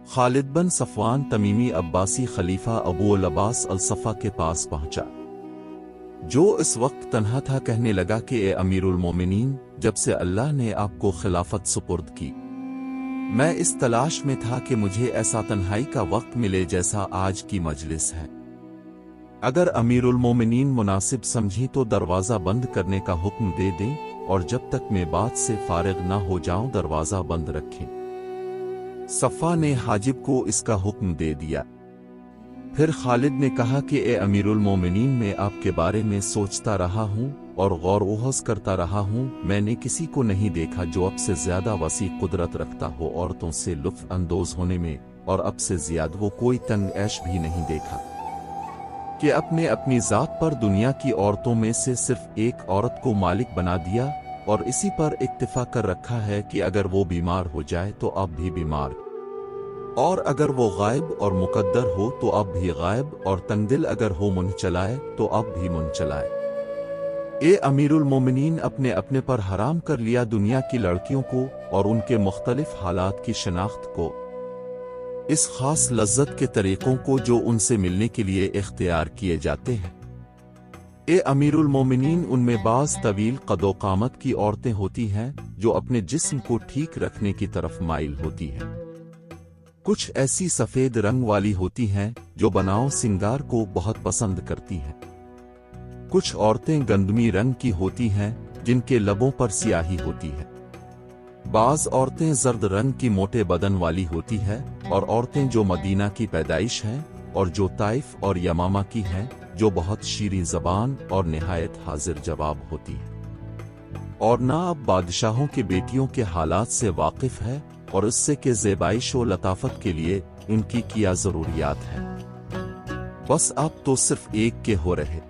खालिद बिन Safwan तमीमी Abbasi खलीफा अबू अल-अब्बास अल-सफ़ा के पास पहुंचा, जो इस वक्त तन्हा था। कहने लगा कि ए अमीरुल मोमिनीन, जब से अल्लाह ने आपको खिलाफत सुपुर्द की, मैं इस तलाश में था कि मुझे ऐसा तन्हाई का वक्त मिले जैसा आज की मजलिस है। अगर अमीरुल मोमिनीन मुनासिब समझी तो दरवाज़ा बंद करने का हुक्म दे दें, और जब तक मैं बात से फारिग न हो जाऊं दरवाज़ा बंद रखें। सफ़ा ने हाजिब को इसका हुक्म दे दिया। फिर खालिद ने कहा कि ए अमीरुल मोमिनीन, मैं आपके बारे में सोचता रहा हूँ और गौर वहस करता रहा हूँ। मैंने किसी को नहीं देखा जो अब से ज्यादा वसी कुदरत रखता हो औरतों से लुत्फ अंदोज होने में, और अब से ज्यादा वो कोई तंग ऐश भी नहीं देखा कि अपने अपनी जात पर दुनिया की औरतों में से सिर्फ एक औरत को मालिक बना दिया, और इसी पर इक्तिफा कर रखा है कि अगर वो बीमार हो जाए तो अब भी बीमार, और अगर वो गायब और मुकद्दर हो तो अब भी गायब, और तंगदिल अगर हो मुंह चलाए तो अब भी मुंह चलाए। ए अमीरुल मोमिनीन, अपने अपने पर हराम कर लिया दुनिया की लड़कियों को और उनके मुख्तलिफ हालात की शनाख्त को, इस खास लज्जत के तरीकों को जो उनसे मिलने के लिए इख्तियार किए जाते हैं। ए अमीरुल मोमिनीन, उनमें बाज़ तवील कदो कामत की औरतें होती हैं जो अपने जिस्म को ठीक रखने की तरफ माइल होती हैं। कुछ ऐसी सफेद रंग वाली होती हैं जो बनाव सिंगार को बहुत पसंद करती हैं। कुछ औरतें गंदमी रंग की होती हैं जिनके लबों पर स्याही होती है। बाज औरतें जर्द रंग की मोटे बदन वाली होती है, और औरतें जो मदीना की पैदाइश हैं और जो ताइफ और यमामा की हैं, जो बहुत शीरीं ज़बान और निहायत हाजिर जवाब होती है, और ना अब बादशाहों के बेटियों के हालात से वाकिफ है और इससे के ज़ेबाइश व लताफत के लिए इनकी क्या ज़रूरियात है। बस आप तो सिर्फ एक के हो रहे।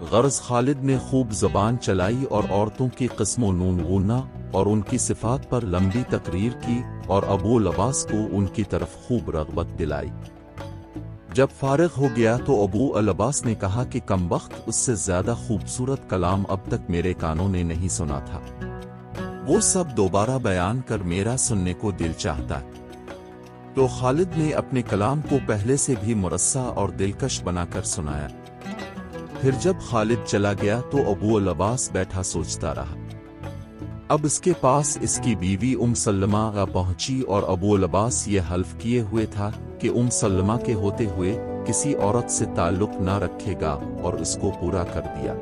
गर्ज खालिद ने खूब ज़बान चलाई और औरतों की किस्मों नून गुना और उनकी सिफात पर लंबी तकरीर की, और अबू अल-अब्बास को उनकी तरफ खूब रग़बत दिलाई। जब फारिग हो गया तो अबू अल-अब्बास ने कहा कि कमबख्त, उससे ज्यादा खूबसूरत कलाम अब तक मेरे कानों ने नहीं सुना था। वो सब दोबारा बयान कर मेरा सुनने को दिल चाहता है। तो खालिद ने अपने कलाम को पहले से भी मुरस्सा और दिलकश बनाकर सुनाया। फिर जब खालिद चला गया तो अबू अल-अब्बास बैठा सोचता रहा। अब इसके पास इसकी बीवी सलमा पहुंची, और अबू अल-अब्बास ये हल्फ किए हुए था कि सलमा के होते हुए किसी औरत से ताल्लुक न रखेगा, और इसको पूरा कर दिया।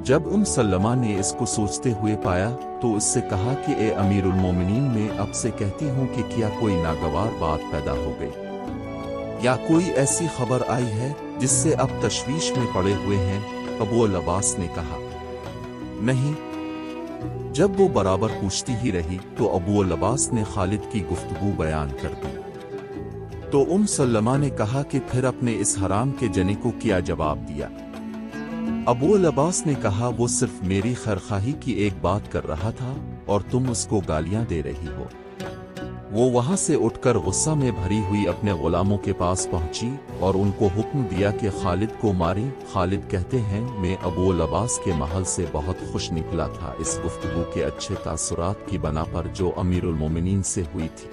जब सलमा ने इसको सोचते हुए पाया तो इससे कहा कि ए अमीरुल मोमिनीन, मैं अब से कहती हूँ कि क्या कोई नागवार बात पैदा हो गई, या कोई ऐसी खबर आई है जिससे अब तशवीश में पड़े हुए हैं। अबू अल-अब्बास ने कहा, नहीं। जब वो बराबर पूछती ही रही तो अबू अल-अब्बास ने खालिद की गुफ्तगू बयान कर दी। तो सलमा ने कहा कि फिर अपने इस हराम के जने को क्या जवाब दिया। अबू अल-अब्बास ने कहा, वो सिर्फ मेरी खैरखाही की एक बात कर रहा था और तुम उसको गालियां दे रही हो। वो वहां से उठकर गुस्सा में भरी हुई अपने गुलामों के पास पहुंची और उनको हुक्म दिया कि खालिद को मारें। खालिद कहते हैं, मैं अबू अल-अब्बास के महल से बहुत खुश निकला था इस गुफ्तगू के अच्छे तासुरात की बना पर जो अमीरुल मोमिनीन से हुई थी।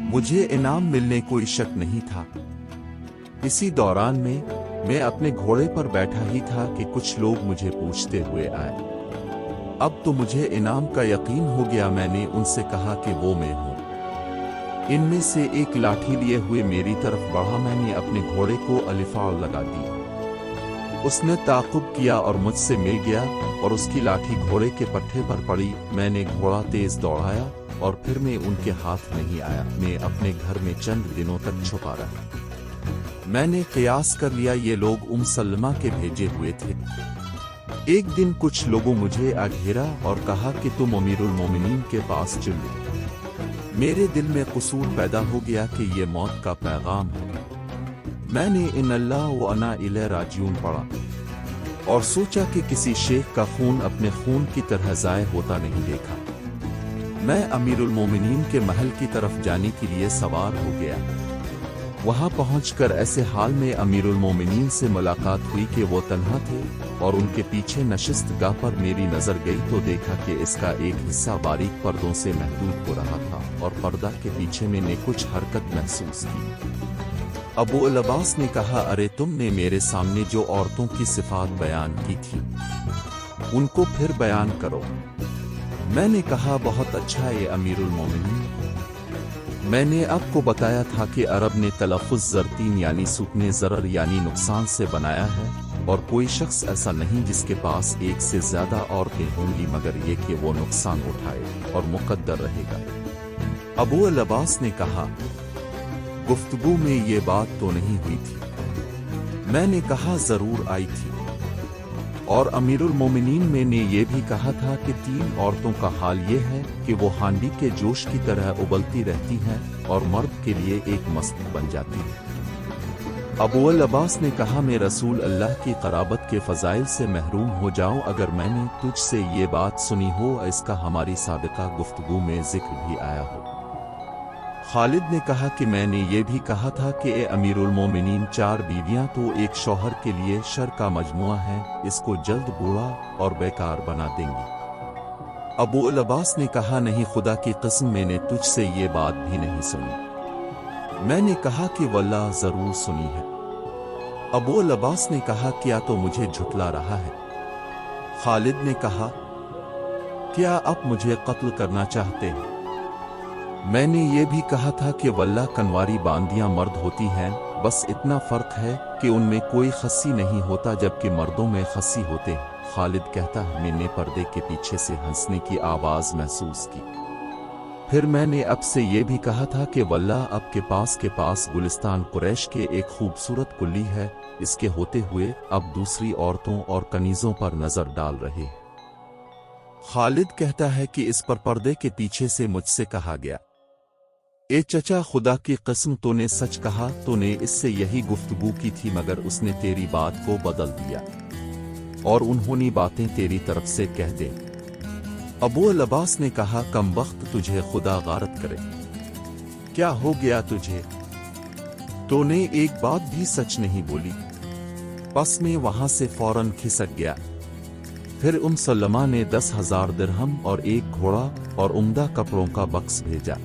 मुझे इनाम मिलने कोई शक नहीं था। इसी दौरान में मैं अपने घोड़े पर बैठा ही था कि कुछ लोग मुझे पूछते हुए आए। अब तो मुझे इनाम का यकीन हो गया। मैंने उनसे कहा कि वो मैं हूँ। इनमें से एक लाठी लिए हुए मेरी तरफ बढ़ा। मैंने अपने घोड़े को अलिफाल लगा दी। उसने ताक़ुब किया और मुझसे मिल गया, और उसकी लाठी घोड़े के पट्टे पर पड़ी। मैंने घोड़ा तेज दौड़ाया और फिर मैं उनके हाथ नहीं आया। मैं अपने घर में चंद दिनों तक छुपा रहा। मैंने क़ियास कर लिया ये लोग सलमा के भेजे हुए थे। एक दिन कुछ लोगों मुझे घेरा और कहा कि तुम अमीरुल मोमिनीन के पास चलो। मेरे दिल में कसूर पैदा हो गया कि ये मौत का पैगाम है। मैंने इन्नल्लाह व अन्ना इलैहि राजिऊन पढ़ा और सोचा कि किसी शेख का खून अपने खून की तरह ज़ाय होता नहीं देखा। मैं अमीरुल मोमिनीन के महल की तरफ जाने के लिए सवार हो गया। वहां पहुंचकर ऐसे हाल में अमीरुल मोमिनीन से मुलाकात हुई कि वो तन्हा थे और उनके पीछे नशिस्त गाह पर मेरी नजर गई तो देखा कि इसका एक हिस्सा बारीक पर्दों से महदूद हो रहा था और पर्दा के पीछे मैंने कुछ हरकत महसूस की। अबू अल-अब्बास ने कहा, अरे तुमने मेरे सामने जो औरतों की सिफात बयान की थी उनको फिर बयान करो। मैंने कहा, बहुत अच्छा ये अमीरुल मोमिनीन। मैंने आपको बताया था कि अरब ने तलफ़ुज़ ज़रतीन यानी सूखने ज़रर यानी नुकसान से बनाया है और कोई शख्स ऐसा नहीं जिसके पास एक से ज़्यादा औरतें होंगी मगर ये कि वो नुकसान उठाए और मुक़द्दर रहेगा। अबू अल-अब्बास ने कहा, गुफ्तगू में ये बात तो नहीं हुई थी। मैंने कहा, ज़रूर आई थी। और अमीरुल मोमिनीन में ने ये भी कहा था कि 3 औरतों का हाल ये है कि वो हांडी के जोश की तरह उबलती रहती हैं और मर्द के लिए एक मस्त बन जाती हैं। अबू अल-अब्बास ने कहा, मैं रसूल अल्लाह की क़राबत के फ़ज़ाइल से महरूम हो जाऊं अगर मैंने तुझसे ये बात सुनी हो, इसका हमारी साबिक़ा गुफ्तगू में ज़िक्र भी आया हो। खालिद ने कहा कि मैंने ये भी कहा था कि ए अमीरुल मोमिनीन, 4 बीवियां तो एक शौहर के लिए शर का मजमुआ है, इसको जल्द बूढ़ा और बेकार बना देंगी। अबू अल-अब्बास ने कहा, नहीं, खुदा की कसम मैंने तुझसे ये बात भी नहीं सुनी। मैंने कहा कि वल्लाह जरूर सुनी है। अबू अल-अब्बास ने कहा, क्या तो मुझे झुठला रहा है? खालिद ने कहा, क्या आप मुझे कत्ल करना चाहते हैं? मैंने ये भी कहा था कि वल्लाह कनवारी बांदियां मर्द होती हैं, बस इतना फर्क है कि उनमें कोई खस्सी नहीं होता जबकि मर्दों में खस्सी होते हैं। खालिद कहता है, मैंने पर्दे के पीछे से हंसने की आवाज महसूस की। फिर मैंने अब से ये भी कहा था कि वल्लाह अब के पास गुलिस्तान कुरैश के एक खूबसूरत कुल्ली है, इसके होते हुए अब दूसरी औरतों और कनीजों पर नजर डाल रहे। खालिद कहता है कि इस पर पर्दे के पीछे से मुझसे कहा गया, ए चचा, खुदा की कसम तूने सच कहा, तूने इससे यही गुफ्तगू की थी मगर उसने तेरी बात को बदल दिया और उन्होंने बातें तेरी तरफ से कह दे। अबू अल-अब्बास ने कहा, कम वक्त तुझे खुदा गारत करे, क्या हो गया तुझे? तूने एक बात भी सच नहीं बोली। बस मैं वहां से फौरन खिसक गया। फिर सलमा ने 10,000 दिरहम और एक घोड़ा और उम्दा कपड़ों का बक्स भेजा।